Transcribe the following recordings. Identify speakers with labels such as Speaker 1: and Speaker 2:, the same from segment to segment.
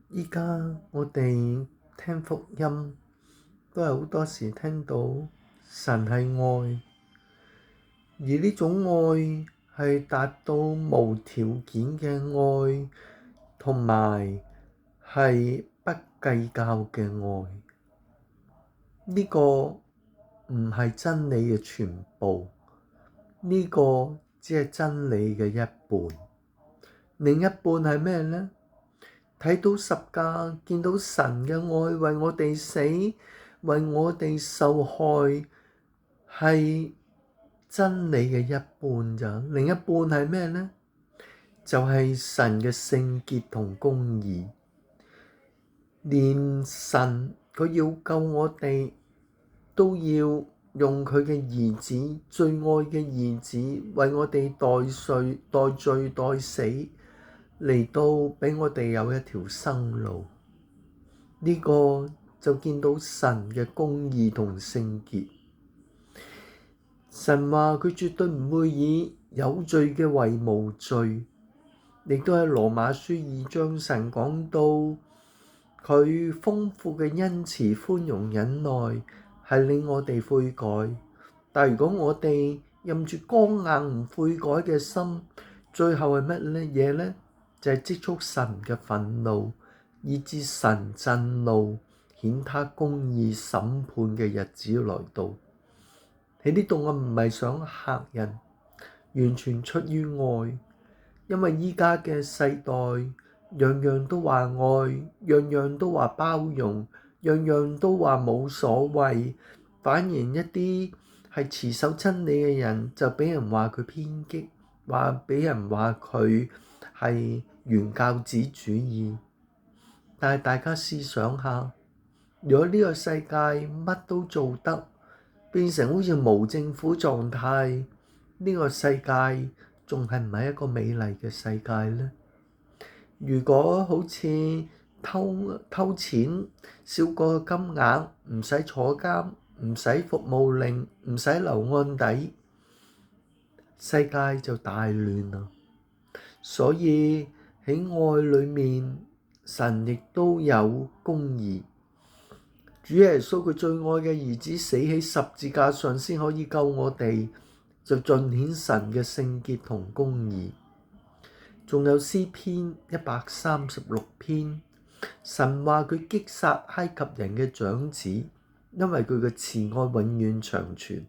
Speaker 1: 依家我哋聽福音都係好多時聽到神係愛，而呢種愛係達到無條件嘅愛，同埋係不計較嘅愛。呢個唔係真理嘅全部，呢個只係真理嘅一半。另一半係咩呢？睇到十架，見到神嘅愛為我哋死，為我哋受害，係真理嘅一半咋。另一半係咩呢？就係神嘅聖潔同公義。連神佢要救我哋，都要用佢嘅兒子，最愛嘅兒子，為我哋代罪代死，嚟到俾我哋有一條生路。呢個就見到神嘅公義同聖潔。神話佢絕對唔會以有罪嘅為無罪，亦都喺羅馬書2章神講到佢豐富嘅恩慈、寬容、忍耐係令我哋悔改。但如果我哋任住剛硬唔悔改嘅心，最後係乜嘢呢？就係積蓄神嘅憤怒，以致神震怒，顯他公義審判嘅日子來到。喺呢度我唔係想嚇人，完全出於愛，因為依家嘅世代樣樣都話愛，樣樣都話包容，樣樣都話冇所謂，反而一啲係持守真理嘅人就俾人話佢偏激，俾人話佢係原教旨主義。但係大家試想下，如果呢個世界乜都做得，變成好似無政府狀態，呢個世界仲係唔係一個美麗嘅世界呢？如果好似偷錢少過金額，唔使坐監，唔使服務令，唔使留案底，世界就大亂啦。所以喺愛裏面，神亦都有公義。主耶穌佢最愛嘅兒子死喺十字架上先可以救我哋，就盡顯神嘅聖潔同公義。仲有詩篇136篇，神話佢擊殺埃及人嘅長子，因為佢嘅慈愛永遠長存。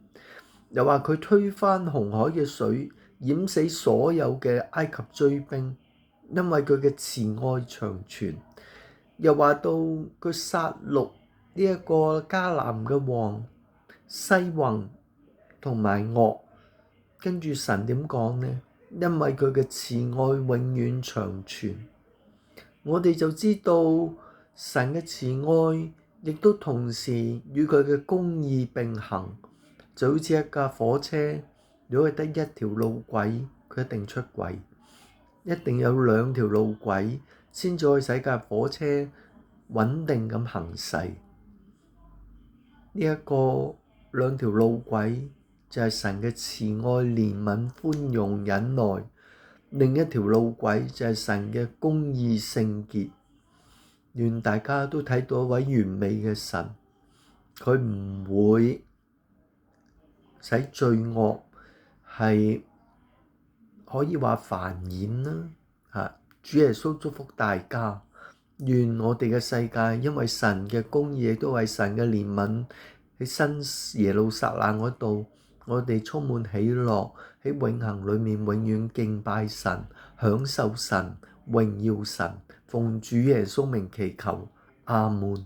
Speaker 1: 又話佢推翻紅海嘅水，淹死所有嘅埃及追兵，因為佢嘅慈愛長存。又話到佢殺戮呢一個迦南嘅王西宏同埋噩，跟住神點講呢？因為佢嘅慈愛永遠長存。我哋就知道神嘅慈愛亦都同時與佢嘅公義並行，就好似一架火車，如果係得一條路軌，佢一定出軌，一定有兩條路軌先至可以使架火車穩定咁行駛。呢一個兩條路軌就係神嘅慈愛、憐憫、寬容、忍耐；另一條路軌就係神嘅公義、聖潔。願大家都睇到一位完美嘅神，佢唔會使罪惡係可以話繁衍啦。主耶穌祝福大家，願我哋嘅世界因為神嘅公義，亦都為神嘅憐憫，喺新耶路撒冷嗰度，我哋充滿喜樂，喺永恆裏面永遠敬拜神，享受神，榮耀神，奉主耶穌名祈求，阿門。